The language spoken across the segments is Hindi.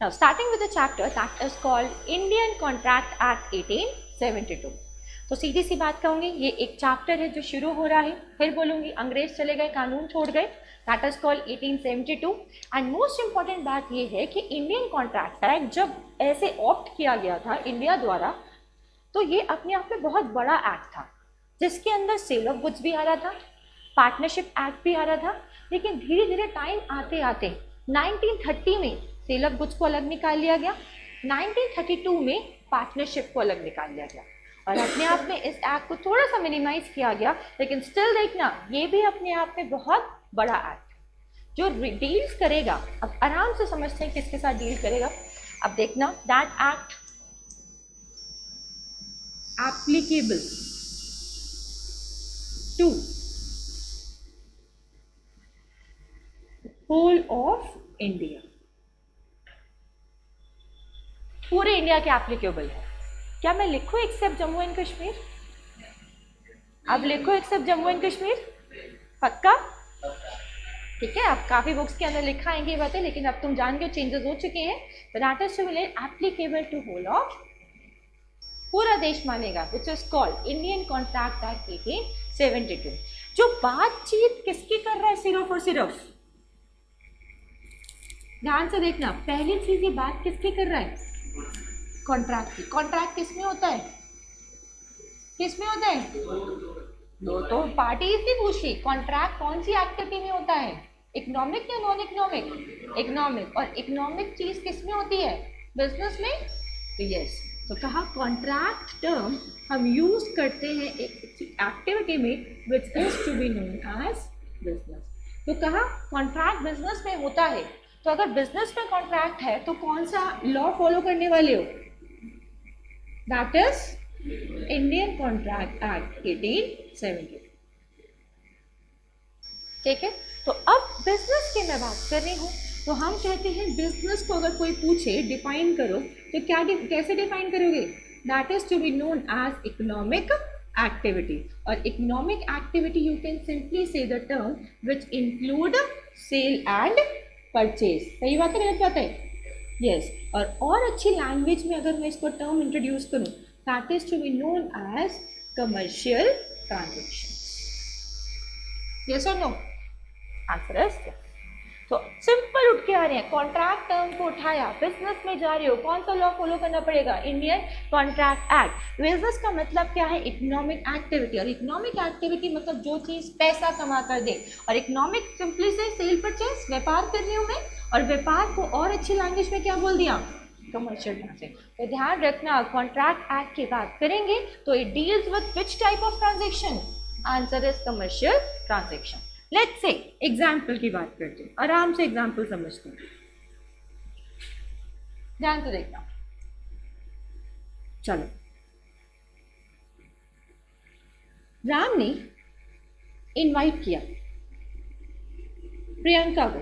Now, starting with the chapter that is called Indian Contract Act 1872. तो सीधी सी बात कहूँगी, ये एक चैप्टर है जो शुरू हो रहा है, फिर बोलूँगी अंग्रेज चले गए, कानून छोड़ गए, that is called 1872. And most important बात ये है कि इंडियन कॉन्ट्रैक्ट एक्ट जब ऐसे ऑप्ट किया गया था इंडिया द्वारा, तो ये अपने आप में बहुत बड़ा एक्ट था, जिसके अंदर सेल ऑफ गुड्स भी आ रहा था, पार्टनरशिप एक्ट भी आ रहा था. लेकिन धीरे धीरे टाइम आते आते 1930 में सेल ऑफ गुड्स को अलग निकाल लिया गया, 1932 में पार्टनरशिप को अलग निकाल लिया गया, और अपने आप में इस एक्ट को थोड़ा सा मिनिमाइज किया गया. लेकिन स्टिल देखना, ये भी अपने आप में बहुत बड़ा एक्ट जो डील्स करेगा. अब आराम से समझते हैं किसके साथ डील करेगा. अब देखना, that act applicable to whole of India, पूरे इंडिया के एप्लीकेबल है. क्या मैं लिखूं एक्सेप्ट जम्मू एंड कश्मीर? अब लिखो एक्सेप्ट जम्मू एंड कश्मीर, पक्का? ठीक है, अब काफी बुक्स के अंदर लिखा आएंगे ये बातें, लेकिन अब तुम जान के चेंजेस हो चुके हैं. That is to be applicable to whole of, पूरा देश मानेगा, which is called Indian contract Act 1872. जो बातचीत किसकी कर रहा है सिर्फ और सिर्फ, ध्यान से देखना, पहली चीज ये बात किसकी कर रहा है? कॉन्ट्रैक्ट की. कॉन्ट्रैक्ट किसमें होता है? किसमें होता है? दो तो पार्टीज की पूछ ली. कॉन्ट्रैक्ट कौन सी एक्टिविटी में होता है? इकोनॉमिक या नॉन इकोनॉमिक? इकोनॉमिक. और इकोनॉमिक चीज किसमें होती है? बिजनेस में. तो यस, तो कहा कॉन्ट्रैक्ट टर्म हम यूज करते हैं एक एक्टिविटी में which is to be known as business. तो कहा कॉन्ट्रैक्ट बिजनेस में होता है. तो अगर बिजनेस में कॉन्ट्रैक्ट है तो कौन सा लॉ फॉलो करने वाले हो? That is Indian contract Act 1872. ठीक है, तो अब बिजनेस की मैं बात कर रही हूँ. तो हम कहते हैं बिजनेस को अगर कोई पूछे डिफाइन करो, तो क्या कैसे डिफाइन करोगे? That is to be known as economic activity. और economic activity you can simply say the term which include sale and purchase. सही बात है, गलत बात है? यस. और अच्छी लैंग्वेज में अगर मैं इसको टर्म इंट्रोड्यूस करूं, that is to be known as commercial transaction. Yes और नो? Answer is yes. तो सिंपल उठ के आ रहे हैं, कॉन्ट्रैक्ट टर्म को उठाया, बिजनेस में जा रहे हो, कौन सा लॉ फॉलो करना पड़ेगा? Indian contract act. बिजनेस का मतलब क्या है? Economic activity. और इकोनॉमिक एक्टिविटी मतलब जो चीज पैसा कमा कर दे. और इकोनॉमिक सिंपली से सेल परचेज, व्यापार कर रही हूँ मैं, और व्यापार को और अच्छी लैंग्वेज में क्या बोल दिया? Commercial transaction. तो ध्यान रखना, कॉन्ट्रैक्ट एक्ट की बात करेंगे तो it deals with which type of transaction? Answer is commercial transaction. Let's say example की बात करते हैं, आराम से एग्जाम्पल समझते हैं, ध्यान से देखना. चलो, राम ने इनवाइट किया प्रियंका को.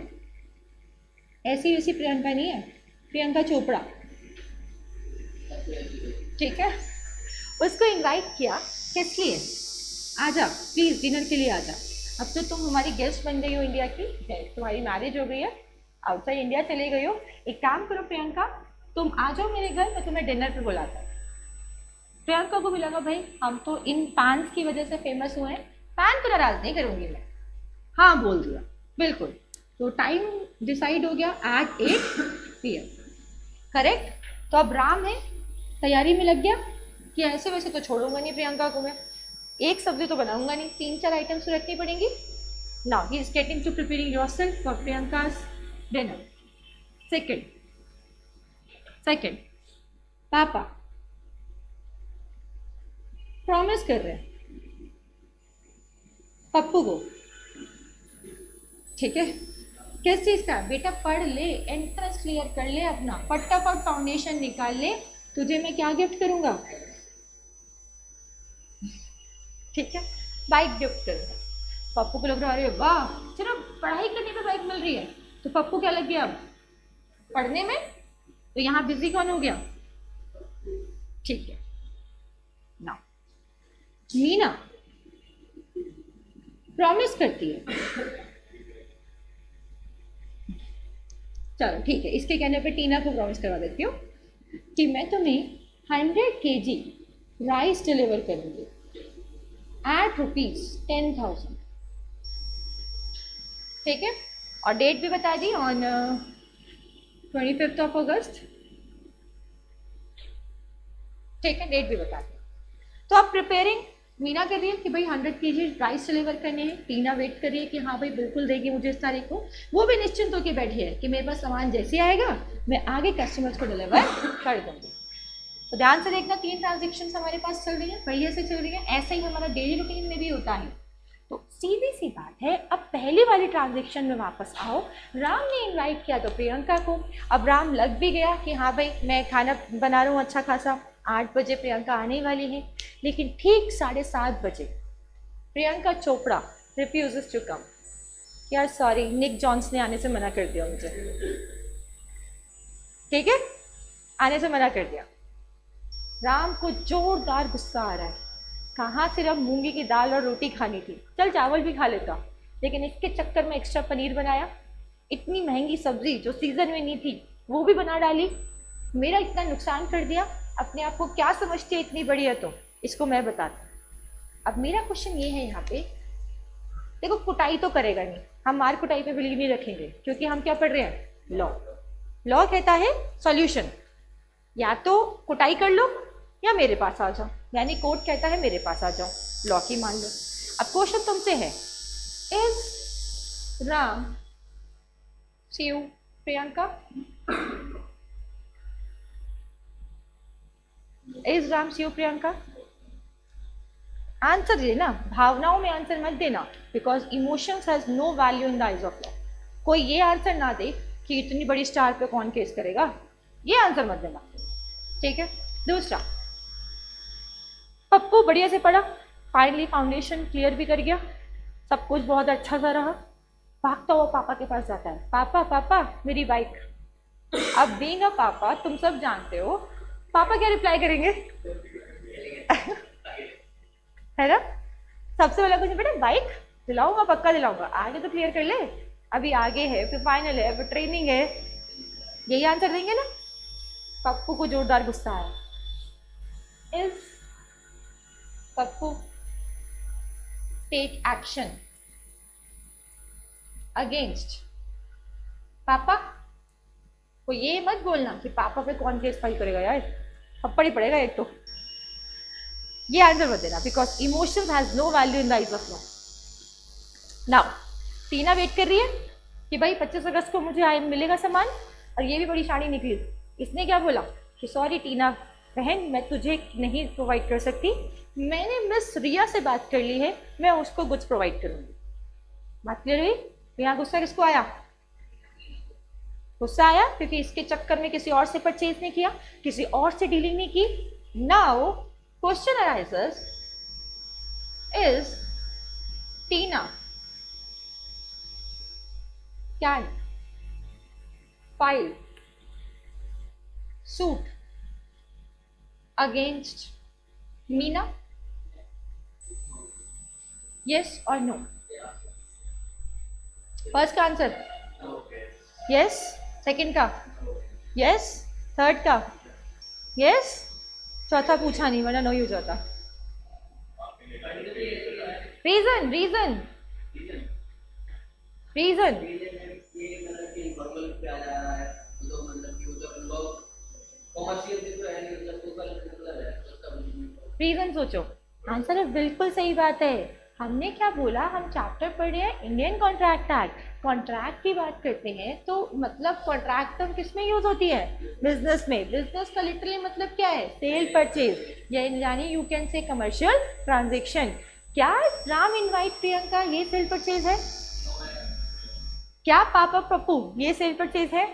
ऐसी वैसी प्रियंका नहीं है, प्रियंका चोपड़ा. ठीक है, उसको इनवाइट किया. किस लिए? आजा प्लीज, डिनर के लिए आजा. अब तो तुम हमारी गेस्ट बन गई हो इंडिया की, तुम्हारी मैरिज हो गई है, आउटसाइड इंडिया चले गई हो. एक काम करो प्रियंका, तुम आ जाओ मेरे घर, मैं तुम्हें डिनर पे बुलाता हूँ. प्रियंका को भी लगा भाई हम तो इन पैंस की वजह से फेमस हुए हैं, पैन को नाराज नहीं करूंगी मैं. हाँ बोल दिया, बिल्कुल. तो टाइम डिसाइड हो गया एट 8 PM. करेक्ट. तो अब राम है तैयारी में लग गया कि ऐसे वैसे तो छोड़ूंगा नहीं प्रियंका को मैं, एक सब्जी तो बनाऊंगा नहीं, 3-4 आइटम्स तो रखनी पड़ेंगी. Now he is getting to preparing yourself for Priyanka's dinner. Second पापा प्रॉमिस कर रहे हैं पप्पू को. ठीक है, किस चीज का? बेटा पढ़ ले, एंट्रेंस क्लियर कर ले अपना, फटाफट फाउंडेशन निकाल ले, तुझे मैं क्या गिफ्ट करूंगा? ठीक है, बाइक गिफ्ट करूंगा. पप्पू को लग रहा है अरे वाह, चलो पढ़ाई करने पे बाइक मिल रही है. तो पप्पू क्या लग गया अब? पढ़ने में. तो यहाँ बिजी कौन हो गया? ठीक है. नाउ मीना प्रॉमिस करती है चलो ठीक है, इसके कहने पे टीना को प्रॉमिस करवा देती हूँ कि मैं तुम्हें 100 kg राइस डिलीवर करूँगी एट ₹10,000। ठीक है, और डेट भी बता दी ऑन 25 अगस्त। ठीक है, डेट भी बता दी। तो अब प्रिपेयरिंग मीना कर रही है कि भाई 100 kg राइस डिलीवर करने हैं, टीना वेट कर रही है कि हाँ भाई बिल्कुल देगी मुझे इस तारीख को। वो भी निश्चिंत होकर बैठी है कि मेरे पास सामान जैसे आएगा मैं आगे कस्टमर्स को डिलीवर कर दूँगी। तो ध्यान से देखना, 3 ट्रांजेक्शन हमारे पास चल रही है, बढ़िया से चल रही है। ऐसा ही हमारा डेली रूटीन में भी होता है। तो सीधी सी बात है, अब पहली वाली ट्रांजेक्शन में वापस आओ। राम ने इनवाइट किया तो प्रियंका को, अब राम लग भी गया कि हाँ भाई मैं खाना बना रहा हूँ अच्छा खासा, 8 बजे प्रियंका आने वाली है। लेकिन ठीक 7:30 बजे Priyanka Chopra refuses to come. यार सॉरी, निक जॉन्स ने आने से मना कर दिया मुझे। ठीक है, आने से मना कर दिया। राम को जोरदार गुस्सा आ रहा है, कहाँ सिर्फ मूंगी की दाल और रोटी खानी थी, चल चावल भी खा लेता, लेकिन इसके चक्कर में एक्स्ट्रा पनीर बनाया। इतनी महंगी सब्जी जो सीजन में नहीं थी वो भी बना डाली, मेरा इतना नुकसान कर दिया। अपने आप को क्या समझती है इतनी बड़ी है, तो इसको मैं बताता हूँ। अब मेरा क्वेश्चन ये है यहाँ पे, देखो कुटाई तो करेगा नहीं, हम मार कुटाई पे बिलीव नहीं रखेंगे, क्योंकि हम क्या पढ़ रहे हैं, लॉ। लॉ कहता है सॉल्यूशन, या तो कुटाई कर लो या मेरे पास आ जाओ, यानी कोर्ट कहता है मेरे पास आ जाओ, लॉ की मान लो। अब क्वेश्चन तुमसे है, is Ram Shiv Priyanka? Is Ram Shiv Priyanka? Answer देना, भावनाओं में आंसर मत देना, because emotions has no value in the eyes of law. कोई ये आंसर ना दे कि इतनी बड़ी स्टार पे कौन केस करेगा, ये आंसर मत देना। ठीक है, दूसरा, पप्पू बढ़िया से पढ़ा, फाइनली फाउंडेशन क्लियर भी कर गया, सब कुछ बहुत अच्छा सा रहा। भागता हुआ पापा के पास जाता है, पापा पापा मेरी बाइक। अब बीइंग अ पापा तुम सब जानते हो पापा क्या रिप्लाई करेंगे है ना, सबसे पहला कुछ, बेटा बाइक दिलाऊंगा, पक्का दिलाऊंगा, आगे तो क्लियर कर ले, अभी आगे है, फिर फाइनल है, फिर ट्रेनिंग है, यही आंसर देंगे ना। पप्पू को जोरदार गुस्सा आया। Is Pappu take action against papa? को ये मत बोलना कि पापा पे कौन केस फाइल करेगा, यार थप्पड़ ही पड़ेगा एक तो। ये आंसर मत देना, because emotions has no value in the eyes of law. Now Tina wait कर रही है कि भाई 25 अगस्त को मुझे मिलेगा सामान, और ये भी बड़ी शानी निकली। इसने क्या बोला कि सॉरी टीना बहन, मैं तुझे नहीं प्रोवाइड कर सकती, मैंने मिस रिया से बात कर ली है, मैं उसको गुड्स प्रोवाइड करूंगी। बात क्लियर हुई? यहाँ गुस्सा किसको आया? गुस्सा आया क्योंकि इसके चक्कर में किसी और से परचेज नहीं किया, किसी और से डीलिंग नहीं की। Now question arises, is Tina can file suit against Meena? Yes और नो? फर्स्ट का आंसर यस, सेकंड का यस, थर्ड का यस, चौथा पूछा नहीं वरना नो ही हो जाता। रीजन रीजन रीजन रीजन सोचो। आंसर है बिल्कुल सही बात है। हमने क्या बोला, हम चैप्टर पढ़ रहे हैं इंडियन कॉन्ट्रैक्ट एक्ट, कॉन्ट्रैक्ट की बात करते हैं तो मतलब कॉन्ट्रैक्ट टर्म किस में यूज होती है? बिजनेस में। बिजनेस का लिटरली मतलब क्या है? सेल परचेज, यानी यू कैन से कमर्शियल ट्रांजेक्शन। क्या राम इनवाइट प्रियंका ये सेल परचेज है? क्या पापा पप्पू ये सेल परचेज है?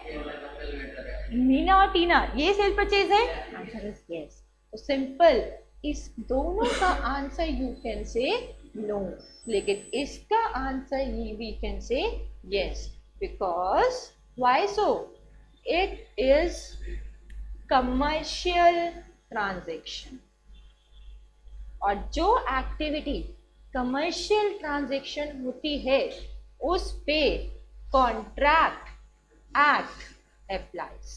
मीना और टीना ये सेल परचेज है? Answer is yes. तो सिंपल, इस दोनों का answer you can say no, लेकिन इसका answer we can say yes, because why so? It is commercial transaction, और जो एक्टिविटी कमर्शियल ट्रांजेक्शन होती है उस पे contract act applies.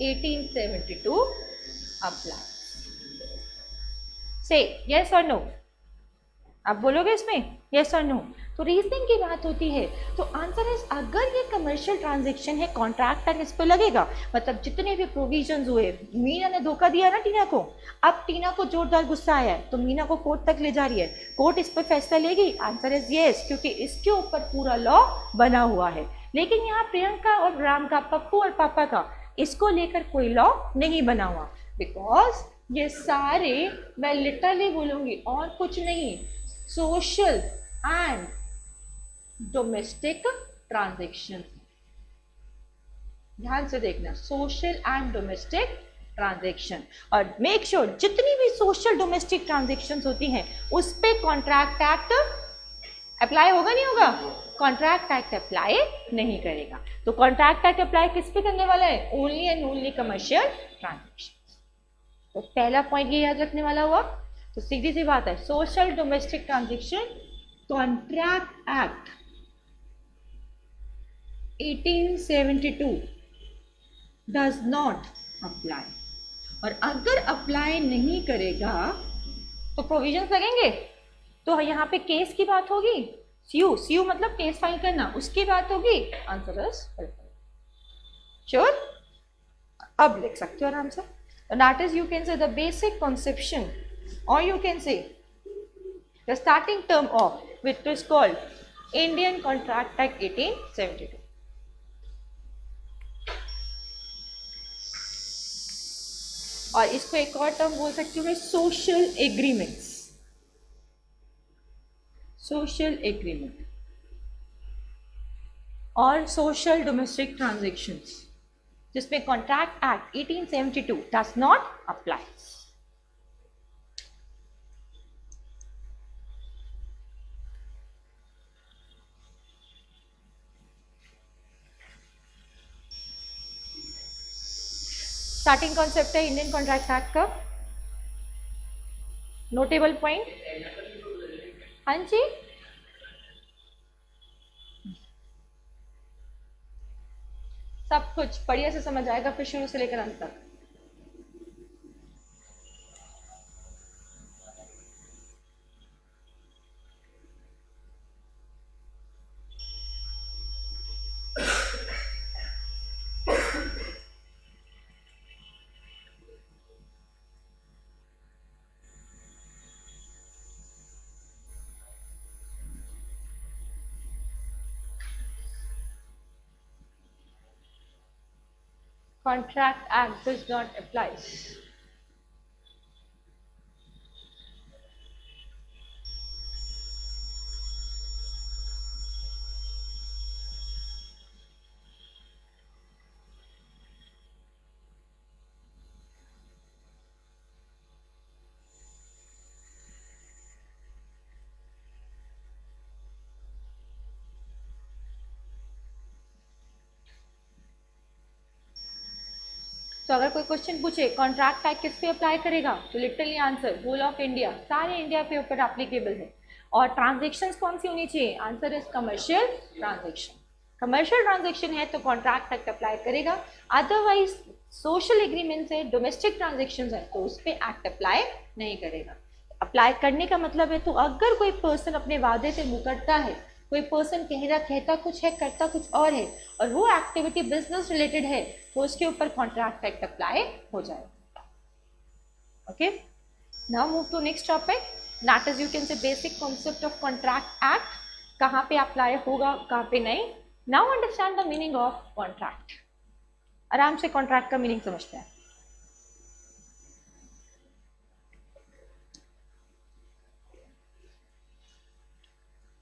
1872 applies. Say yes or no. आप बोलोगे इसमें yes or no. तो रीजनिंग की बात होती है तो आंसर है अगर ये कमर्शियल ट्रांजेक्शन है कॉन्ट्रैक्ट टैक्स इस पे लगेगा, मतलब जितने भी प्रोविजंस हुए, मीना ने धोखा दिया ना टीना को, अब टीना को जोरदार गुस्सा आया है तो मीना को कोर्ट तक ले जा रही है, कोर्ट इस पर फैसला लेगी, आंसर इज यस, क्योंकि इसके ऊपर पूरा लॉ बना हुआ है। लेकिन यहाँ प्रियंका और राम का, पप्पू और पापा का, इसको लेकर कोई लॉ नहीं बना हुआ, बिकॉज ये सारे, मैं लिटरली बोलूंगी और कुछ नहीं, सोशल एंड डोमेस्टिक ट्रांजेक्शन। ध्यान से देखना, सोशल एंड डोमेस्टिक ट्रांजेक्शन, और मेक श्योर जितनी भी सोशल डोमेस्टिक ट्रांजेक्शन होती हैं उस पे कॉन्ट्रैक्ट एक्ट अप्लाई होगा नहीं होगा, कॉन्ट्रैक्ट एक्ट अप्लाई नहीं करेगा। तो कॉन्ट्रैक्ट एक्ट अप्लाई किस पे करने वाला है, only and only commercial transaction. तो पहला पॉइंट ये याद रखने वाला हुआ। तो सीधी सी बात है, social domestic transaction contract Act 1872 does not apply, और अगर अप्लाई नहीं करेगा तो प्रोविजंस लगेंगे, तो यहाँ पे केस की बात होगी, सीयू, सीयू मतलब केस फाइल करना, उसकी बात होगी, आंसर इज श्योर। अब लिख सकते हो आराम से, that is you can say the basic conception, और you can say the starting term of which is called Indian Contract Act 1872. और इसको एक और टर्म बोल सकती हूँ मैं, सोशल एग्रीमेंट्स, सोशल एग्रीमेंट और सोशल डोमेस्टिक ट्रांजेक्शंस, जिसमें contract Act 1872 does not apply. Starting concept है इंडियन कॉन्ट्रैक्ट एक्ट का, नोटेबल पॉइंट, हाँ जी, सब कुछ बढ़िया से समझ आएगा फिर शुरू से लेकर अंत तक। Contract Act does not apply. तो अगर कोई क्वेश्चन पूछे कॉन्ट्रैक्ट एक्ट किस पे अप्लाई करेगा, तो literally answer whole of India, सारे इंडिया के ऊपर एप्लीकेबल है। और ट्रांजेक्शन्स कौन सी होनी चाहिए, answer is commercial transaction. Commercial transaction है तो कॉन्ट्रैक्ट एक्ट अप्लाई करेगा, अदरवाइज सोशल एग्रीमेंट है, डोमेस्टिक ट्रांजेक्शन है तो उस पर एक्ट अप्लाई नहीं करेगा। अप्लाई करने का मतलब है, तो अगर कोई पर्सन अपने वादे से मुकरता है, कोई पर्सन कहता कुछ है करता कुछ और है, और वो एक्टिविटी बिजनेस रिलेटेड है, तो उसके ऊपर कॉन्ट्रैक्ट एक्ट अप्लाई हो जाएगा। Okay, now move to next topic, that is you can say basic concept of contract act, कहाँ पे अप्लाई होगा कहाँ पे नहीं। Now understand the meaning of contract. आराम से कॉन्ट्रैक्ट का मीनिंग समझते हैं।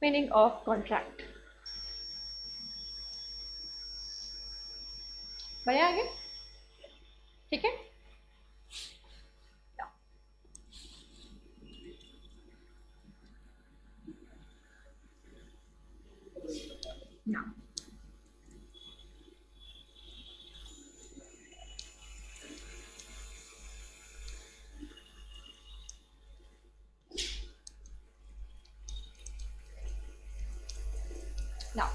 मीनिंग ऑफ कॉन्ट्रैक्ट, बढ़िया आगे, ठीक है। Now,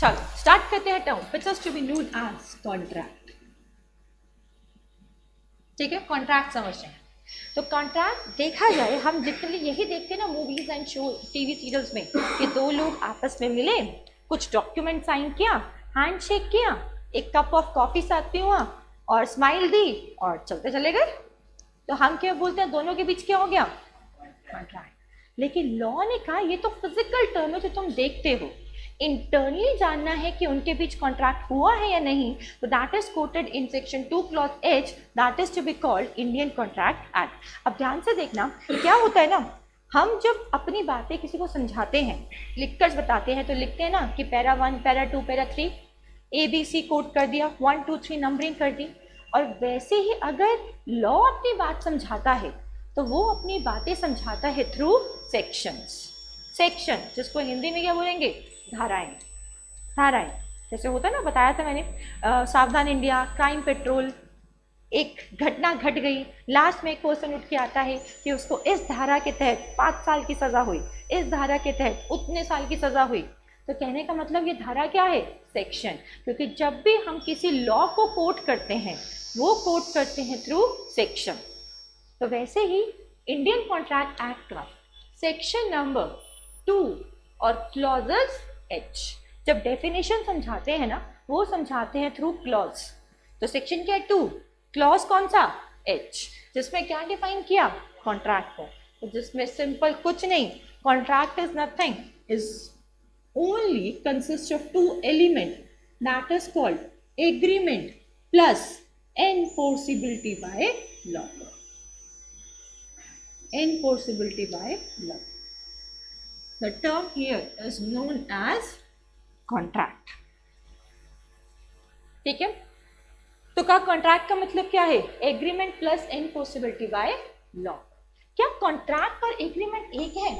चलो स्टार्ट कर कहते हैं term which is to be known as contract. ठीक है, कॉन्ट्रैक्ट समझते हैं। तो कॉन्ट्रैक्ट देखा जाए, हम जितने यही देखते हैं ना movies and show TV serials में कि दो लोग आपस में मिले, कुछ डॉक्यूमेंट साइन किया, हैंडशेक किया, एक कप ऑफ कॉफी साथ में हुआ और स्माइल दी और चलते चले गए। तो हम क्या बोलते हैं, दोनों के बीच क्या हो गया, कॉन्ट्रैक्ट। लेकिन लॉ ने कहा ये तो फिजिकल टर्म है जो तुम देखते हो, इंटरनली जानना है कि उनके बीच कॉन्ट्रैक्ट हुआ है या नहीं, तो that is quoted in section 2 clause H, that is to be called Indian contract act. अब ध्यान से देखना, क्या होता है ना, हम जब अपनी बातें किसी को समझाते हैं, लिखकर बताते हैं, तो लिखते हैं ना कि para 1, para 2, para 3, ABC quote कर दिया, 1 2 3 नंबरिंग कर दी। और वैसे ही अगर लॉ अपनी बात समझाता है तो वो अपनी बातें समझाता है थ्रू सेक्शंस। सेक्शन जिसको हिंदी में क्या बोलेंगे, धाराएं। धाराएं जैसे होता है ना, बताया था मैंने, सावधान इंडिया, क्राइम पेट्रोल, एक घटना घट गई, लास्ट में एक पर्सन उठ के आता है कि उसको इस धारा के तहत 5 साल की सज़ा हुई, इस धारा के तहत उतने साल की सज़ा हुई। तो कहने का मतलब ये धारा क्या है, सेक्शन। क्योंकि जब भी हम किसी लॉ को कोट करते हैं वो कोट करते हैं थ्रू सेक्शन। तो वैसे ही इंडियन कॉन्ट्रैक्ट एक्ट का सेक्शन नंबर 2 और क्लॉजेस H जब डेफिनेशन समझाते हैं ना, वो समझाते हैं थ्रू क्लॉज। तो सेक्शन क्या है, 2, क्लॉज कौन सा, H, जिसमें क्या डिफाइन किया, कॉन्ट्रैक्ट को। तो जिसमें सिंपल कुछ नहीं, contract is nothing, is only consists of 2 elements, that is called agreement plus enforceability by law. Enforceability by law. The term here is known as contract. ठीक है, तो का कॉन्ट्रैक्ट का मतलब क्या है, agreement plus enforceability by law. क्या कॉन्ट्रैक्ट और एग्रीमेंट एक है,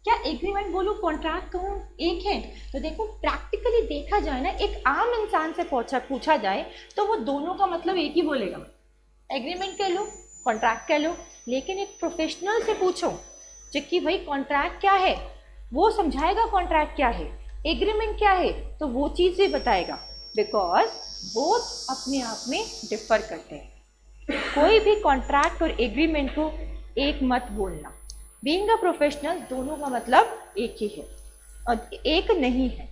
क्या एग्रीमेंट बोलूं कॉन्ट्रैक्ट कहूं एक है? तो देखो प्रैक्टिकली देखा जाए ना, एक आम इंसान से पूछा जाए तो वो दोनों का मतलब एक ही बोलेगा, एग्रीमेंट कह लो, कॉन्ट्रैक्ट कह लो। लेकिन एक प्रोफेशनल से पूछो जो कि भाई कॉन्ट्रैक्ट क्या है, वो समझाएगा कॉन्ट्रैक्ट क्या है, एग्रीमेंट क्या है, तो वो चीज़ भी बताएगा, बिकॉज वो अपने आप में डिफर करते हैं। कोई भी कॉन्ट्रैक्ट और एग्रीमेंट को एक मत बोलना, बीइंग अ प्रोफेशनल दोनों का मतलब एक ही है और एक नहीं है।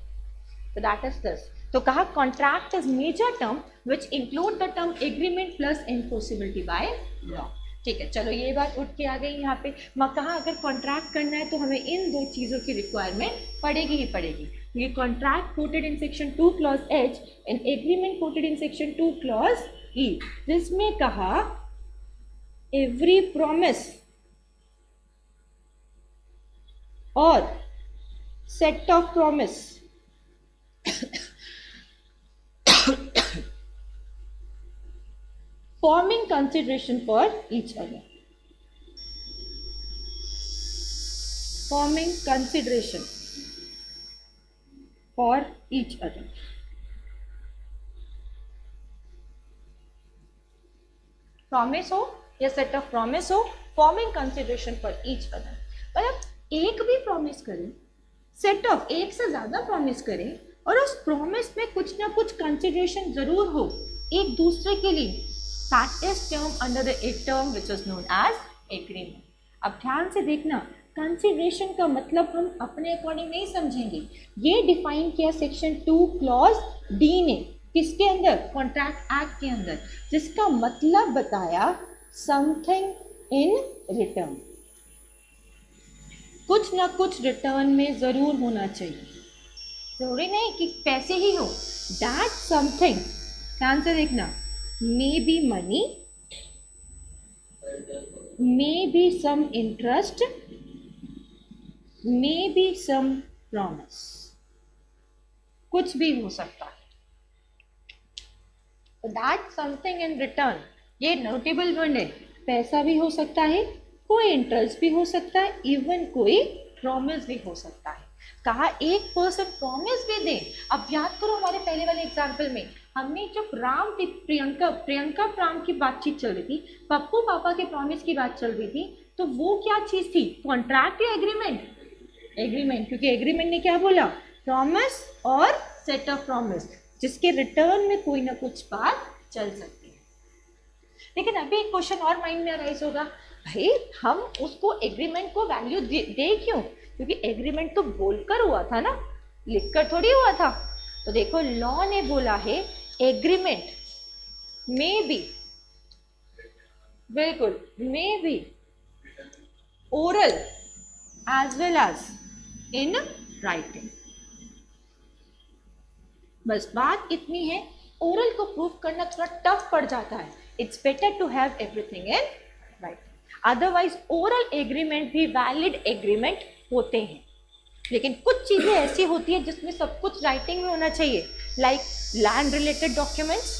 तो दैट इज दिस। तो कहा contract is major term which include the term agreement plus enforceability by law. ठीक है, चलो ये बात उठ के आ गई यहाँ पे। मैं कहा अगर कॉन्ट्रैक्ट करना है तो हमें इन दो चीज़ों की रिक्वायरमेंट पड़ेगी ही पड़ेगी। ये contract coated in section 2 clause H and agreement coated in section 2 clause E, जिसमें कहा एवरी प्रॉमिस और set of promise forming consideration for each other, forming consideration for each other। Promise हो या सेट ऑफ प्रॉमिस हो, forming consideration for each other, मतलब एक भी प्रॉमिस करें, सेट ऑफ एक से ज्यादा प्रॉमिस करें और उस प्रॉमिस में कुछ ना कुछ कंसिडरेशन जरूर हो एक दूसरे के लिए, that is term under the a term which is known as agreement। अब ध्यान से देखना, कंसिडरेशन का मतलब हम अपने अकॉर्डिंग नहीं समझेंगे, ये डिफाइन किया सेक्शन 2 क्लॉज D ने, किसके अंदर, कॉन्ट्रैक्ट एक्ट के अंदर, जिसका मतलब बताया समथिंग इन रिटर्न, कुछ ना कुछ रिटर्न में जरूर होना चाहिए, जरूरी नहीं कि पैसे ही हो। दैट समथिंग, ध्यान से देखना, may be money, may be some interest, may be some promise, कुछ भी हो सकता है। तो दैट समथिंग इन रिटर्न, ये नोटेबल वर्ड है, पैसा भी हो सकता है, कोई इंटरेस्ट भी हो सकता है, इवन कोई प्रॉमिस भी हो सकता है। कहा एक पर्सन प्रॉमिस भी दे। अब याद करो हमारे पहले वाले एग्जाम्पल में हमने जब प्रियंका राम की बातचीत चल रही थी, पप्पू पापा के प्रॉमिस की बात चल रही थी, तो वो क्या चीज़ थी, कॉन्ट्रैक्ट या एग्रीमेंट? एग्रीमेंट, क्योंकि एग्रीमेंट ने क्या बोला, प्रॉमिस और सेट ऑफ प्रॉमिस, जिसके रिटर्न में कोई ना कुछ बात चल सकती है। लेकिन अभी एक क्वेश्चन और माइंड में अराइज होगा, भाई हम उसको एग्रीमेंट को वैल्यू दे क्यों? क्योंकि एग्रीमेंट तो बोलकर हुआ था ना, लिखकर थोड़ी हुआ था। तो देखो लॉ ने बोला है एग्रीमेंट में बी, बिल्कुल may be oral as well as in writing. बस बात इतनी है, ओरल को प्रूफ करना थोड़ा टफ पड़ जाता है। It's better to have everything in writing. Otherwise oral agreement भी वैलिड एग्रीमेंट होते हैं, लेकिन कुछ चीजें ऐसी होती है जिसमें सब कुछ राइटिंग में होना चाहिए, लाइक लैंड रिलेटेड डॉक्यूमेंट्स।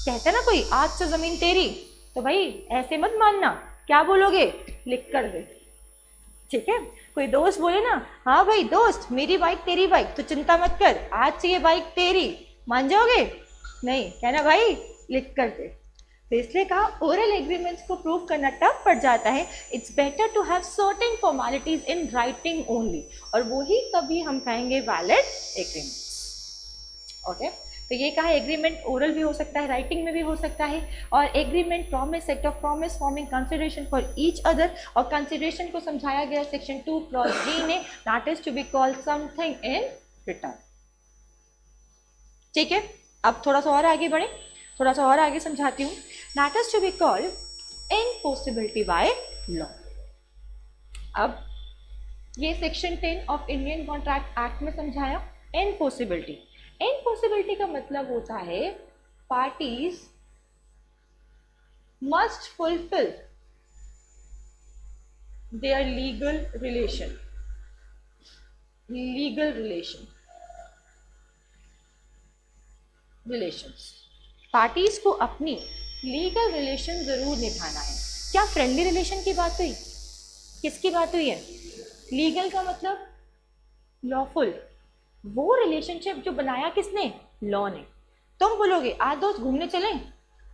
कहते हैं ना कोई आज से जमीन तेरी, तो भाई ऐसे मत मानना, क्या बोलोगे? लिख कर दे, ठीक है? कोई दोस्त बोले ना, हाँ भाई दोस्त मेरी बाइक तेरी बाइक, तो चिंता मत कर, आज से ये बाइक तेरी, मान जाओगे? नहीं, कहना भाई लिख कर दे। तो इसलिए कहा ओरल एग्रीमेंट्स को प्रूव करना टफ पड़ जाता है। It's better to have certain formalities in writing only, और वही तभी हम कहेंगे वैलिड एग्रीमेंट्स। ओके, तो ये कहा एग्रीमेंट ओरल भी हो सकता है, राइटिंग में भी हो सकता है, और agreement promise, set of promise forming consideration for each other, और कंसिडरेशन को समझाया गया सेक्शन 2 क्लॉज डी ने, that is to be called something in return. ठीक है, अब थोड़ा सा और आगे बढ़े, थोड़ा सा और आगे समझाती हूँ। That is to be called enforceability by law. अब ये section 10 of Indian contract Act में समझाया इनफोर्सिबिलिटी। इनफोर्सिबिलिटी का मतलब होता है parties must fulfil their legal relation, relations. Parties को अपनी लीगल रिलेशन जरूर निभाना है। क्या फ्रेंडली रिलेशन की बात हुई? किसकी बात हुई है? लीगल का मतलब लॉफुल, वो रिलेशनशिप जो बनाया किसने? लॉ ने। तुम बोलोगे आज दोस्त घूमने चलें,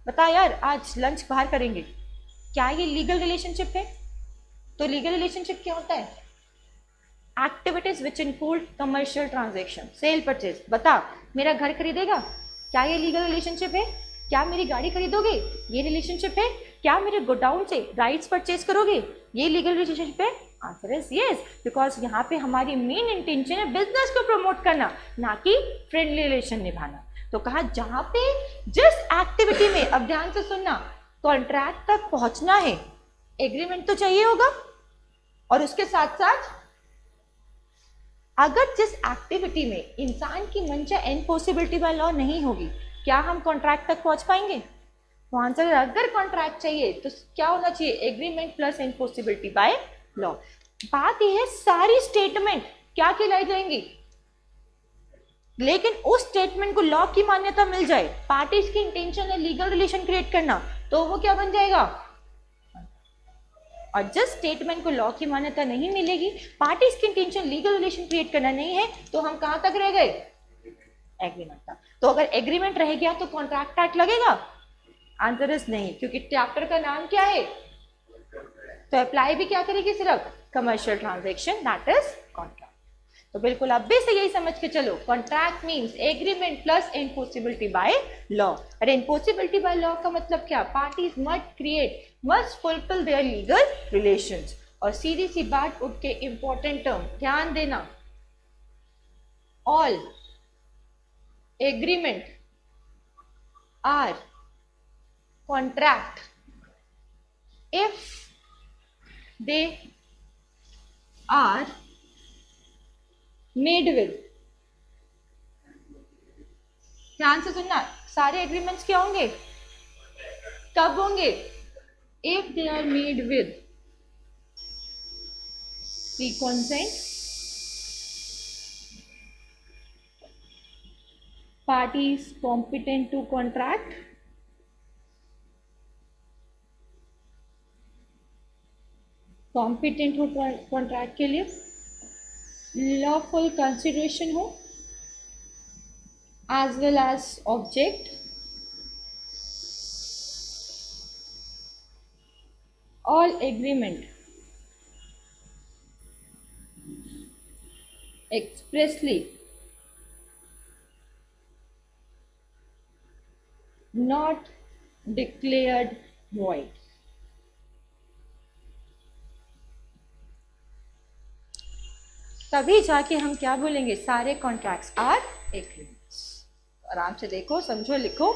बता यार आज लंच बाहर करेंगे, क्या ये लीगल रिलेशनशिप है? तो लीगल रिलेशनशिप क्या होता है? Activities which include commercial transaction, cell purchase. बता मेरा घर खरीदेगा, क्या ये लीगल रिलेशनशिप है? क्या मेरी गाड़ी खरीदोगे, ये रिलेशनशिप है? क्या मेरे गोडाउन से राइट्स परचेज करोगे, ये लीगल रिलेशनशिप है? आंसर इज यस, बिकॉज यहाँ पे हमारी मेन इंटेंशन है बिजनेस को प्रमोट करना, ना कि फ्रेंडली रिलेशन निभाना। तो कहा जहां पे जिस एक्टिविटी में, अब ध्यान से सुनना, कॉन्ट्रैक्ट तक पहुंचना है, एग्रीमेंट तो चाहिए होगा, और उसके साथ साथ अगर जिस एक्टिविटी में इंसान की मंशा इनफोर्सिबिलिटी बाय लॉ नहीं होगी, क्या हम कॉन्ट्रैक्ट तक पहुंच पाएंगे? तो आंसर, अगर कॉन्ट्रैक्ट चाहिए तो क्या होना चाहिए? Agreement plus enforceability by law. बात यह है सारी स्टेटमेंट क्या कहलाई जाएंगी, लेकिन उस स्टेटमेंट को लॉ की मान्यता मिल जाए, पार्टीज की इंटेंशन है लीगल रिलेशन क्रिएट करना, तो वो क्या बन जाएगा? और जिस स्टेटमेंट को लॉ की मान्यता नहीं मिलेगी, पार्टीज की इंटेंशन लीगल रिलेशन क्रिएट करना नहीं है, तो हम कहां तक रह गए? एग्रीमेंट तक। तो अगर एग्रीमेंट रह गया तो कॉन्ट्रैक्ट एक्ट लगेगा? आंसर इज नहीं, क्योंकि चैप्टर का नाम क्या है? तो अप्लाई भी क्या करेगी? सिर्फ commercial transaction, that is contract. तो बिल्कुल अब भी से यही समझ के चलो, contract means agreement plus enforceability by law. और इनफोर्सिबिलिटी बाय लॉ का मतलब क्या? Parties must fulfil their legal relations. और सीधी सी बात उठ के इंपॉर्टेंट टर्म ध्यान देना, all agreement are contract if they are made with, ध्यान से सुनना, सारे एग्रीमेंट्स क्या होंगे? कब होंगे? if they are made with the consent parties competent to contract, competent हो कॉन्ट्रैक्ट के लिए, लॉफुल कंसिडरेशन हो as well as object, all agreement expressly not declared void. तभी जाके हम क्या बोलेंगे, सारे कॉन्ट्रैक्ट्स आर एग्रीमेंट्स। आराम से देखो, समझो, लिखो।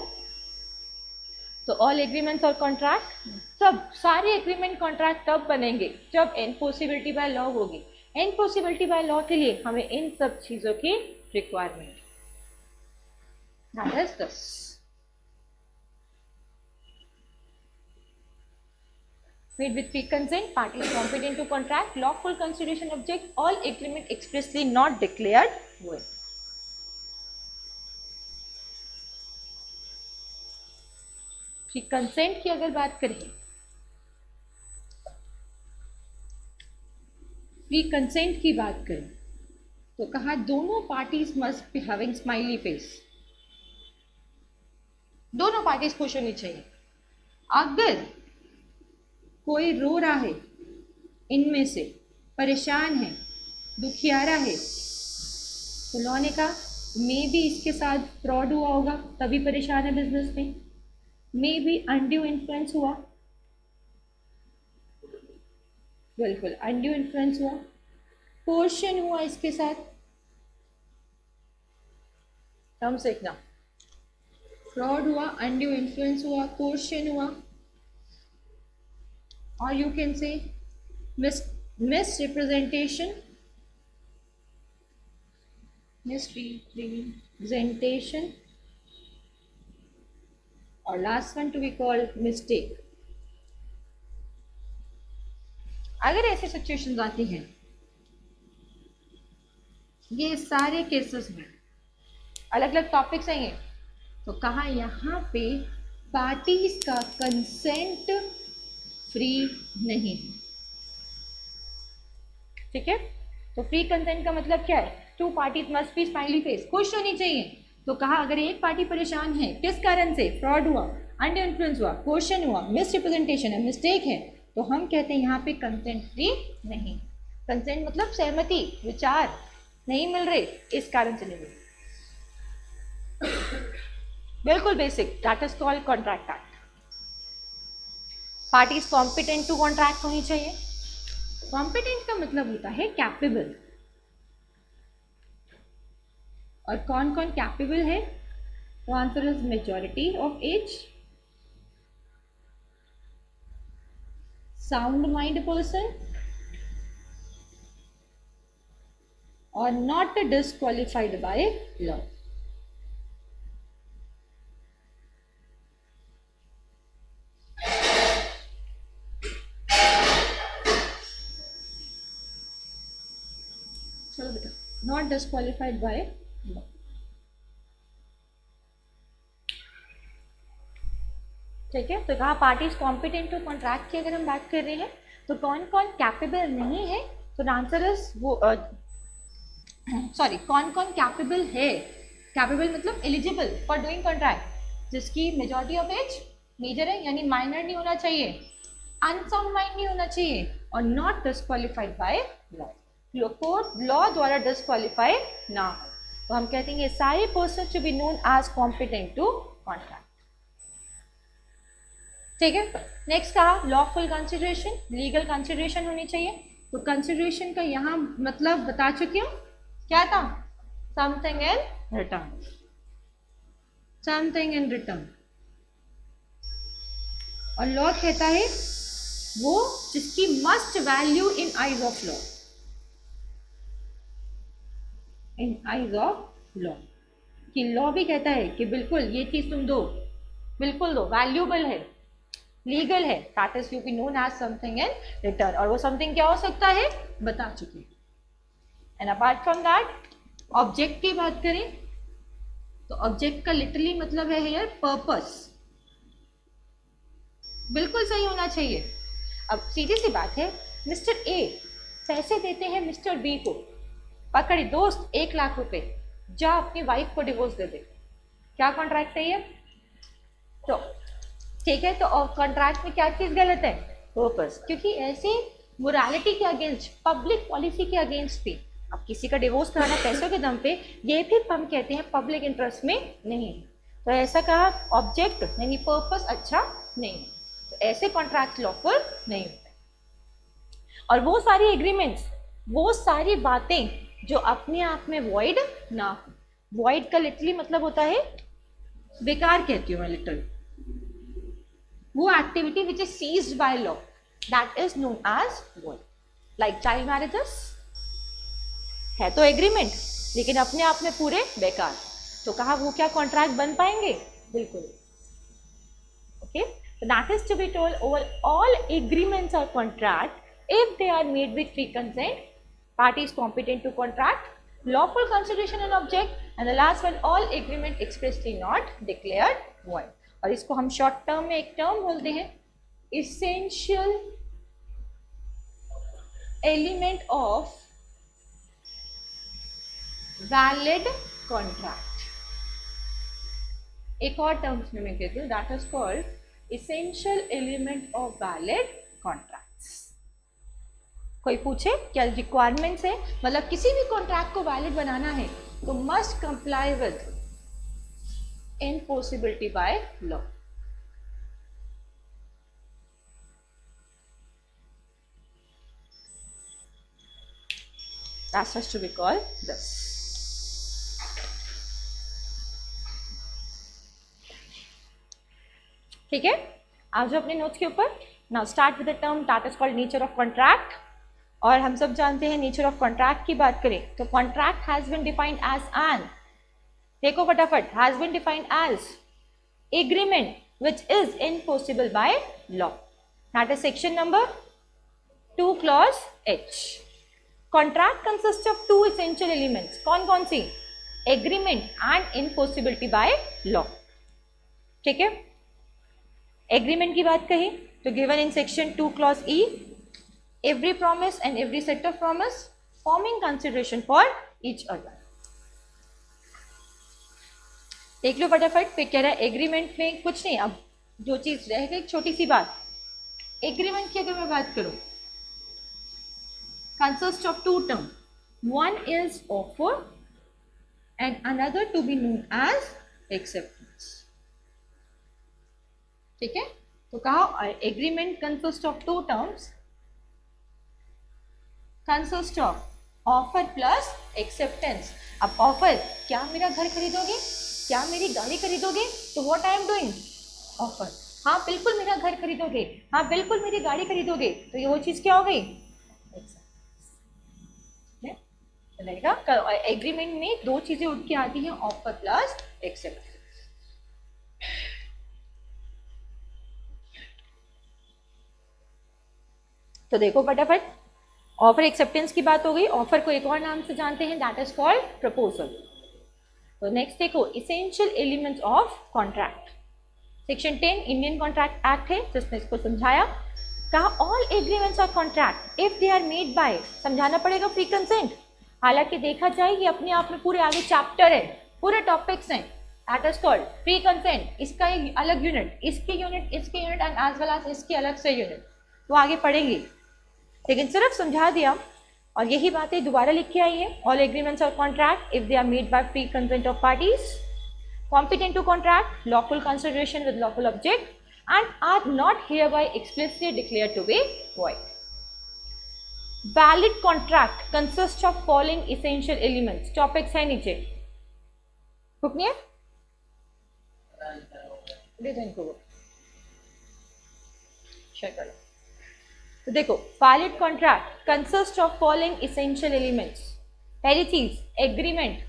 तो ऑल एग्रीमेंट्स और कॉन्ट्रैक्ट, सब सारे एग्रीमेंट कॉन्ट्रैक्ट तब बनेंगे जब एनफोर्सिबिलिटी बाय लॉ होगी। एनफोर्सिबिलिटी बाय लॉ के लिए हमें इन सब चीजों की requirement, that is this. Made with free consent, parties competent to contract, lawful consideration object, all agreement expressly not declared void. Free consent की अगर बात करें, फ्री कंसेंट की बात करें तो कहा दोनों parties must be having smiley face. दोनों पार्टीज खुश होनी चाहिए। अगर कोई रो रहा है, इनमें से परेशान है, दुखियारा है, तो लॉ ने कहा मे बी इसके साथ फ्रॉड हुआ होगा तभी परेशान है बिजनेस में, मे बी अनड्यू इन्फ्लुएंस हुआ, बिल्कुल अनड्यू इन्फ्लुएंस हुआ, कोर्शन हुआ इसके साथ। हम सीखना, फ्रॉड हुआ, अनड्यू इन्फ्लुएंस हुआ, कोर्शन हुआ, or you can say misrepresentation, or last one to be called mistake। अगर ऐसे सिचुएशंस आती हैं, ये सारे केसेस में अलग अलग टॉपिक्स हैं ये, तो कहा यहाँ पे पार्टीज का कंसेंट फ्री नहीं है। ठीक है, तो फ्री कंसेंट का मतलब क्या है, two parties must be smiley face, खुश होनी चाहिए। तो कहा अगर एक पार्टी परेशान है, किस कारण से, फ्रॉड हुआ, अंडर इन्फ्लुएंस हुआ, कोर्शन हुआ, मिस रिप्रेजेंटेशन है, मिस्टेक है, तो हम कहते हैं यहाँ पे कंसेंट फ्री नहीं। कंसेंट मतलब सहमति, विचार नहीं मिल रहे, इस कारण से नहीं मिल रहे। बिल्कुल basic, that is called contract act. Parties competent to contract होनी चाहिए। कॉम्पिटेंट का मतलब होता है कैपेबल, और कौन कौन कैपेबल है, तो answer is majority of age, sound mind person, और नॉट डिस्क्वालिफाइड बाय लॉ। चलो बेटा, नॉट डिस्क्वालिफाइड बाय लॉ। ठीक है, तो कहा पार्टीज कॉम्पिटेंट टू कॉन्ट्रैक्ट की अगर हम बात कर रहे हैं तो कौन कौन कैपेबल नहीं है, तो आंसर इज वो सॉरी, कौन कौन कैपेबल है, कैपेबल मतलब एलिजिबल फॉर डूइंग कॉन्ट्रैक्ट, जिसकी मेजॉरिटी ऑफ एज मेजर है, यानी माइनर नहीं होना चाहिए, अनसाउंड माइंड नहीं होना चाहिए, और not disqualified by law, court law द्वारा डिस्क्वालीफाई ना हो, तो हम कहते हैं ये सारे person to be known as competent to contract. ठीक है, नेक्स्ट कहा लॉफुल कंसिडरेशन, लीगल कंसिडरेशन होनी चाहिए। तो कंसिडरेशन का यहाँ मतलब बता चुकी हूँ, क्या था, something in return, something in return. और लॉ कहता है वो जिसकी must value in eyes of law, in eyes of law, कि लॉ भी कहता है कि बिल्कुल ये चीज तुम दो, बिल्कुल दो, वैल्यूबल है, लीगल है, that is you be known as something in return. और वो समथिंग क्या हो सकता है, बता चुके। And apart from that, object की बात करें तो ऑब्जेक्ट का लिटरली मतलब है हियर पर्पस, बिल्कुल सही होना चाहिए। अब सीधी सी बात है, मिस्टर ए पैसे देते हैं मिस्टर बी को, पकड़े दोस्त 1 लाख रुपए, जा अपनी वाइफ को डिवोर्स दे दे, क्या कॉन्ट्रैक्ट है ये, तो ठीक है, तो कॉन्ट्रैक्ट में क्या चीज गलत है, पर्पस, क्योंकि ऐसे मोरालिटी के अगेंस्ट, पब्लिक पॉलिसी के अगेंस्ट थी। अब किसी का डिवोर्स कराना पैसों के दम पे, ये भी हम कहते हैं पब्लिक इंटरेस्ट में नहीं है। तो ऐसा कहा ऑब्जेक्ट यानी पर्पस अच्छा नहीं, तो ऐसे कॉन्ट्रैक्ट लॉफुल नहीं होते। और वो सारी एग्रीमेंट्स, वो सारी बातें जो अपने आप में वॉइड ना हो। वॉइड का लिटरली मतलब होता है बेकार, कहती हूँ मैं लिटरली, वो activity which is seized by law, that is known as void. Like child marriages है तो एग्रीमेंट, लेकिन अपने आप में पूरे बेकार, तो कहा वो क्या कॉन्ट्रैक्ट बन पाएंगे? बिल्कुल। Okay, so that is to be told over all agreements or contract if they are made with free consent, parties competent to contract, lawful consideration and object, and the last one, all agreement expressly not declared void. और इसको हम शॉर्ट टर्म में एक टर्म बोलते हैं, essential element of valid contract। एक और टर्म्स में मैं कहती हूँ, that is called essential element of valid contracts। कोई पूछे क्या रिक्वायरमेंट्स है, मतलब किसी भी कॉन्ट्रैक्ट को वैलिड बनाना है तो must comply with enforceability by law. That's has to be called this। ठीक है, आप जो अपने नोट्स के ऊपर। Now start with the term that is called nature of contract. और हम सब जानते हैं नेचर ऑफ कॉन्ट्रैक्ट की बात करें तो contract has been defined as an, देखो फटाफट, has been defined as agreement which is enforceable by law, that is section number 2 clause H। Contract consist of 2 essential elements, कौन कौन सी? Agreement and enforceability by law. ठीक है, एग्रीमेंट की बात कही तो given in section 2 clause E, every promise and every set of promise forming consideration for each other। देख लो फटाफट, फिर कह रहा है एग्रीमेंट में कुछ नहीं, अब जो चीज रह गई छोटी सी बात, एग्रीमेंट की अगर मैं बात करूं consist of 2 term, one is offer and another to be known as acceptance। ठीक है, तो कहा agreement consist of 2 terms, consist of offer plus acceptance. अब ऑफर, क्या मेरा घर खरीदोगे, क्या मेरी गाड़ी खरीदोगे, तो what I am doing, offer. हाँ बिल्कुल मेरा घर खरीदोगे, हाँ बिल्कुल मेरी गाड़ी खरीदोगे, तो ये वो चीज क्या हो गई, रहेगा। एग्रीमेंट में 2 चीजें उठ के आती हैं, ऑफर प्लस एक्सेप्टेंस। तो देखो फटाफट, ऑफर एक्सेप्टेंस की बात हो गई, ऑफर को एक और नाम से जानते हैं, दैट इज कॉल्ड प्रपोजल। तो नेक्स्ट देखो, essential elements of contract, section 10 Indian contract act है जिसने इसको समझाया। कहा all agreements of contract if they are made by, समझाना पड़ेगा फ्री कंसेंट। हालांकि देखा जाए ये अपने आप में पूरे आगे चैप्टर है, पूरे टॉपिक्स हैं, that is called free consent. इसका एक अलग यूनिट, इसके यूनिट, इसके unit and as well as इसके अलग से यूनिट, तो आगे पढ़ेंगे, लेकिन सिर्फ समझा दिया। और यही बातें दोबारा लिख के आई है, all agreements of contract if they are made by free consent of parties competent to contract, lawful consideration with lawful object, and are not hereby explicitly declared to be void। Valid contract consists of following essential elements। Topics है नीचे, रुकनी है, दे दो इनको, शेयर कर लो। तो देखो, valid contract consist of following essential elements. पहली चीज एग्रीमेंट,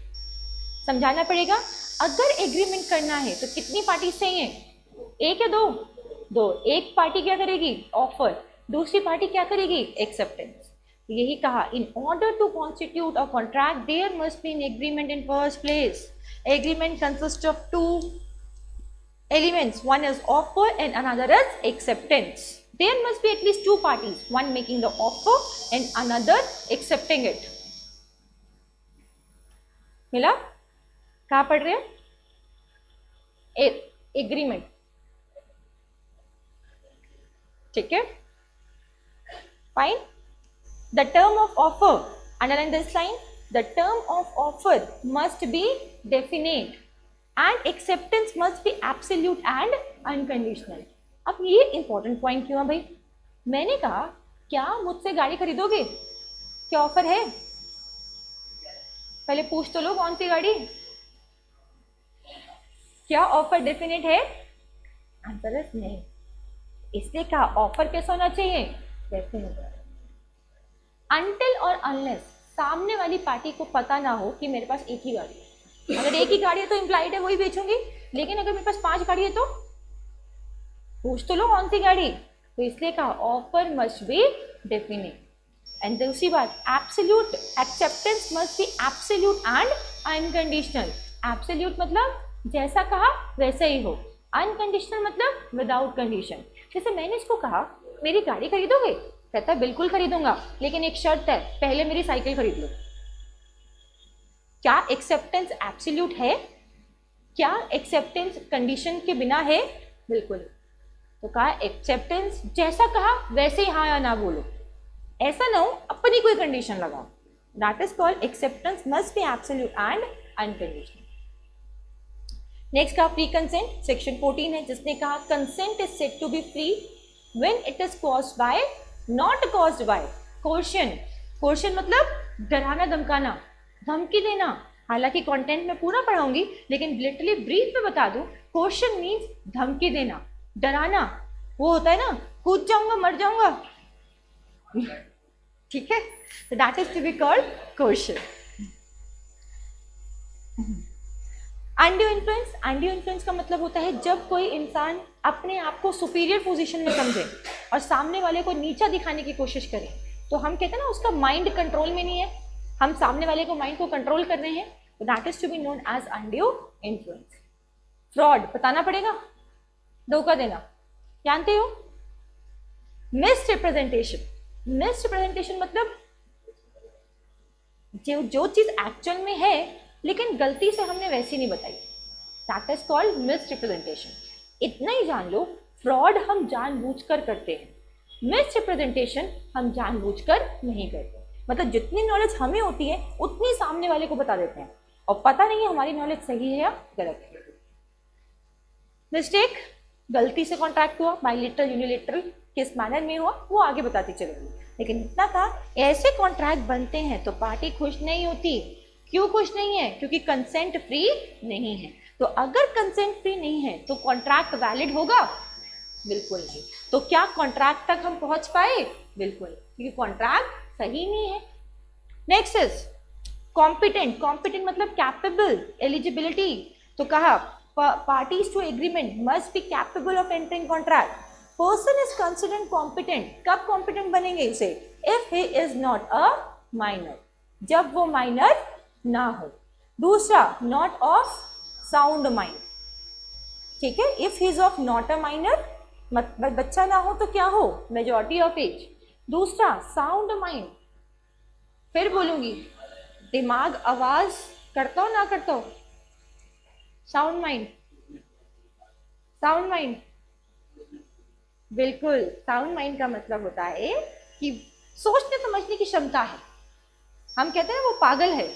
समझाना पड़ेगा। अगर एग्रीमेंट करना है तो कितनी पार्टी चाहिए, एक या दो? दो। एक पार्टी क्या करेगी, ऑफर, दूसरी पार्टी क्या करेगी, एक्सेप्टेंस। यही कहा, in order to constitute a contract there must be an agreement in first place. Agreement consist of 2 elements, one is offer and another is acceptance। There must be at least 2 parties, one making the offer and another accepting it। मिला? कहाँ पढ़ रहे हैं? एग्रीमेंट, ठीक है, fine. The term of offer, underline this line, the term of offer must be definite and acceptance must be absolute and unconditional. अब ये इंपॉर्टेंट पॉइंट क्यों है भाई? मैंने कहा क्या मुझसे गाड़ी खरीदोगे, क्या ऑफर है? पहले पूछ तो लो कौन सी गाड़ी, क्या ऑफर डेफिनेट है? आंसर इज नहीं। इसलिए कहा ऑफर कैसा होना चाहिए? डेफिनेट। अनटिल और अनलेस सामने वाली पार्टी को पता ना हो कि मेरे पास एक ही गाड़ी है। अगर एक ही गाड़ी है तो इम्प्लाइड है वही बेचूंगी, लेकिन अगर मेरे पास 5 गाड़ी है तो पूछ तो लो कौन सी गाड़ी। तो इसलिए कहा offer must be definite. And दूसरी बात, absolute acceptance must be absolute and unconditional. Absolute मतलब जैसा कहा वैसे ही हो, अनकंडीशनल मतलब विदाउट कंडीशन। जैसे मैंने इसको कहा मेरी गाड़ी खरीदोगे, कहता है बिल्कुल खरीदूंगा, लेकिन एक शर्त है, पहले मेरी साइकिल खरीद लो। क्या एक्सेप्टेंस एब्सोल्यूट है? क्या एक्सेप्टेंस कंडीशन के बिना है? बिल्कुल। तो कहा एक्सेप्टेंस जैसा कहा वैसे ही हाँ या ना बोलो, ऐसा ना हो अपनी कोई कंडीशन लगाओ। That is called acceptance must be absolute and unconditional. Next कहा फ्री कंसेंट, सेक्शन 14 है, जिसने कहा consent is said to be free when it is caused by not caused by coercion. Coercion मतलब डराना धमकाना, धमकी देना। हालांकि कंटेंट में पूरा पढ़ाऊंगी, लेकिन लिटरली ब्रीफ में बता दूं, कोर्शन मीन्स धमकी देना, डराना। वो होता है ना कूद जाऊंगा मर जाऊंगा, ठीक है? तो that is to be called coercion. Undue influence, undue influence का मतलब होता है जब कोई इंसान अपने आप को सुपीरियर पोजीशन में समझे और सामने वाले को नीचा दिखाने की कोशिश करे, तो हम कहते हैं ना उसका माइंड कंट्रोल में नहीं है, हम सामने वाले को माइंड को कंट्रोल कर रहे हैं, तो that is to be known as undue influence. Fraud बताना पड़ेगा, धोखा देना, जानते हो? मिस रिप्रेजेंटेशन, मिस रिप्रेजेंटेशन मतलब जो चीज एक्चुअल में है लेकिन गलती से हमने वैसी नहीं बताई, that is called miss representation. इतना ही जान लो, फ्रॉड हम जानबूझकर करते हैं, मिस रिप्रेजेंटेशन हम जानबूझकर नहीं करते। मतलब जितनी नॉलेज हमें होती है उतनी सामने वाले को बता देते हैं, और पता नहीं है हमारी नॉलेज सही है या गलत है। मिस्टेक, गलती से कॉन्ट्रैक्ट हुआ, बायलैटरल यूनिलैटरल किस मैनर में हुआ वो आगे बताती चलूंगी, लेकिन इतना था ऐसे कॉन्ट्रैक्ट बनते हैं तो पार्टी खुश नहीं होती। क्यों खुश नहीं है? क्योंकि कंसेंट फ्री नहीं है। तो अगर कंसेंट फ्री नहीं है तो कॉन्ट्रैक्ट वैलिड होगा? बिल्कुल नहीं। तो क्या कॉन्ट्रैक्ट तक हम पहुंच पाए? बिल्कुल, क्योंकि कॉन्ट्रैक्ट सही नहीं है। नेक्स्ट इज कॉम्पिटेंट, कॉम्पिटेंट मतलब कैपेबल, एलिजिबिलिटी। तो कहा parties to agreement must be capable of entering contract. Person is considered competent, कब कॉम्पिटेंट बनेंगे इसे? If he is not a minor, जब वो माइनर ना हो। दूसरा, नॉट ऑफ साउंड माइंड, ठीक है? If he is of not a minor, बच्चा ना हो तो क्या हो? Majority of age. दूसरा, साउंड माइंड, फिर बोलूंगी दिमाग आवाज करता हो ना करता हो? साउंड माइंड, साउंड माइंड, बिल्कुल। साउंड माइंड का मतलब होता है कि सोचने समझने की क्षमता है। हम कहते हैं वो पागल है,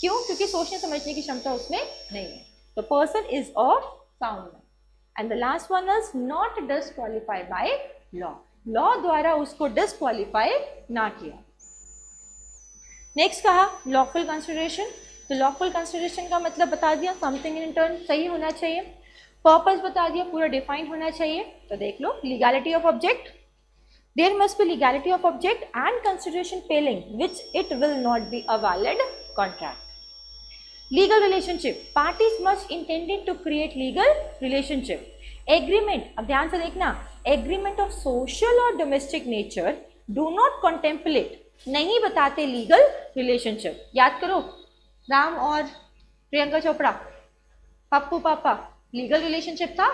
क्यों? क्योंकि सोचने समझने की क्षमता उसमें नहीं है। तो person is of sound mind. And the last one is not disqualify bye law, law द्वारा उसको डिस्क्वालीफाई ना किया। नेक्स्ट कहा लॉफुल कंसिडरेशन। तो लॉफुल कंसिडरेशन का मतलब बता दिया, समथिंग इन टर्न सही होना चाहिए। पर्पस बता दिया, पूरा डिफाइन होना चाहिए। तो देख लो, legality of object, there must be legality of object and consideration failing which it will not be a valid contract. Legal relationship, parties must intended to create legal relationship. Agreement, अब ध्यान से देखना, agreement of social or domestic nature do not contemplate, नहीं बताते legal relationship। याद करो, राम और प्रियंका चोपड़ा, पप्पू पापा, लीगल रिलेशनशिप था?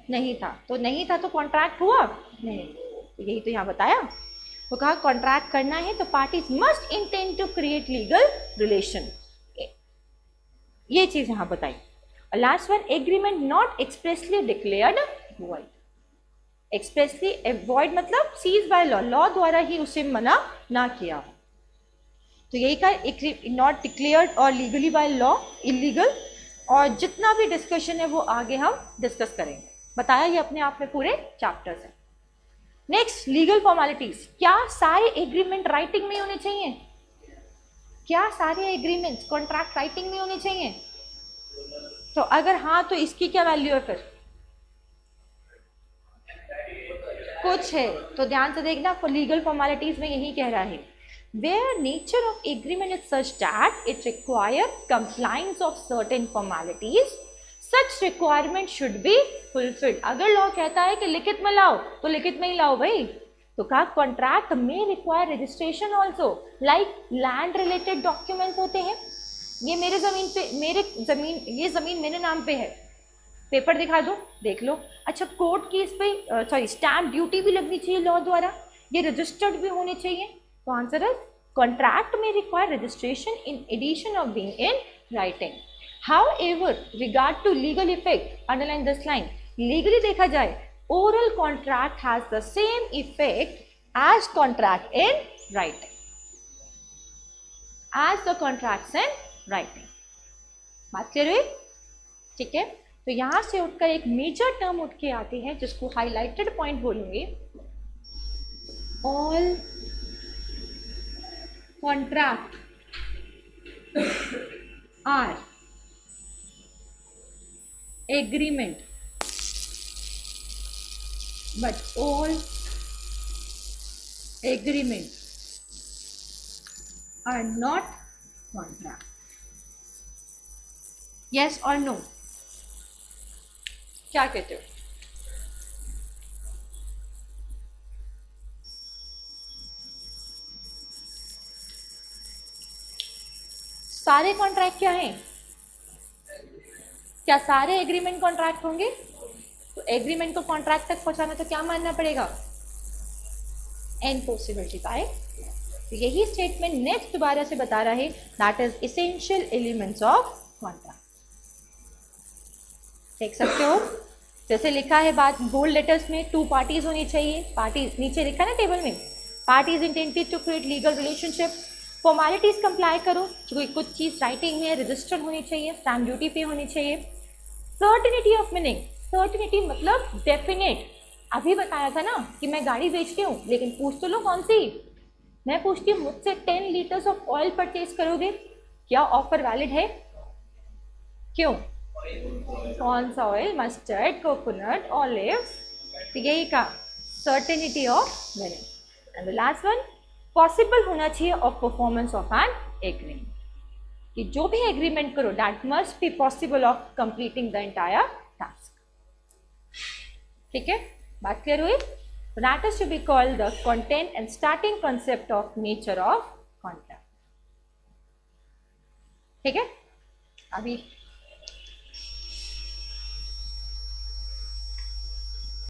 नहीं था। तो नहीं था तो कॉन्ट्रैक्ट हुआ? नहीं। यही तो यहाँ बताया। तो कहा कॉन्ट्रैक्ट करना है तो parties must intend to create legal relation, ये चीज यहाँ बताई। और last one, agreement not expressly declared void. Expressly void मतलब सीज बाय लॉ, लॉ द्वारा ही उसे मना ना किया हो। तो यही कहा, नॉट डिक्लेयर्ड और लीगली बाय लॉ इलीगल, और जितना भी डिस्कशन है वो आगे हम डिस्कस करेंगे। बताया ये अपने आप में पूरे चैप्टर्स हैं। Next, legal formalities. क्या सारे एग्रीमेंट राइटिंग में होने चाहिए? क्या सारे एग्रीमेंट्स कॉन्ट्रैक्ट राइटिंग में होने चाहिए? तो अगर हाँ तो इसकी क्या वैल्यू है? फिर कुछ है तो ध्यान से देखना। फॉर लीगल फॉर्मेलिटीज में यही कह रहा है, where nature of agreement is such that it require compliance of certain formalities, such requirement should be fulfilled. अगर लॉ कहता है कि लिखित में लाओ तो लिखित में ही लाओ भाई। तो कहा कॉन्ट्रैक्ट में require registration also, like land related documents होते हैं। ये मेरे जमीन पे, ये जमीन मेरे नाम पे है, पेपर दिखा दो, देख लो। अच्छा, कोर्ट की इस पे स्टैम्प ड्यूटी भी लगनी चाहिए लॉ द्वारा, ये रजिस्टर्ड भी होने चाहिए। तो आंसर है कॉन्ट्रैक्ट में require registration in addition of being in writing. However, regard to legal effect, underline this line, legally देखा जाए oral contract has the same effect as contract in writing, as the contracts in writing। बात क्लियर हुई? ठीक है, तो यहां से उठकर एक मेजर टर्म उठ के आती है जिसको हाईलाइटेड पॉइंट बोलेंगे। All contract are agreement, but all agreements are not contract। yes or no? क्या कहते हो? सारे कॉन्ट्रैक्ट क्या हैं? क्या सारे एग्रीमेंट कॉन्ट्रैक्ट होंगे? तो एग्रीमेंट को कॉन्ट्रैक्ट तक पहुंचाना तो क्या मानना पड़ेगा? Enforceability by. तो यही स्टेटमेंट नेक्स्ट दोबारा से बता रहा है, that is essential elements of contract. देख सकते हो जैसे लिखा है बात बोल्ड लेटर्स में, टू पार्टीज होनी चाहिए। पार्टीज नीचे लिखा है ना टेबल में, parties intended to create legal relationship. Formalities comply करो, कोई कुछ चीज राइटिंग में रजिस्टर्ड होनी चाहिए, स्टैम्प ड्यूटी पे होनी चाहिए। सर्टिनिटी ऑफ मीनिंग, सर्टिनिटी मतलब डेफिनेट। अभी बताया था ना कि मैं गाड़ी बेचती हूँ, लेकिन पूछ तो लो कौन सी। मैं पूछती हूँ मुझसे 10 लीटर्स ऑफ ऑयल परचेज करोगे, क्या ऑफर वैलिड है? क्यों? कौन सा ऑयल? Mustard, coconut, olive. तो यही का certainty of meaning. And the last one, possible होना चाहिए of performance of an agreement, कि जो भी एग्रीमेंट करो that must be possible of completing the entire task. ठीक है, बात क्लियर हुई? That is to be called the content and starting concept of nature of contract. ठीक है, अभी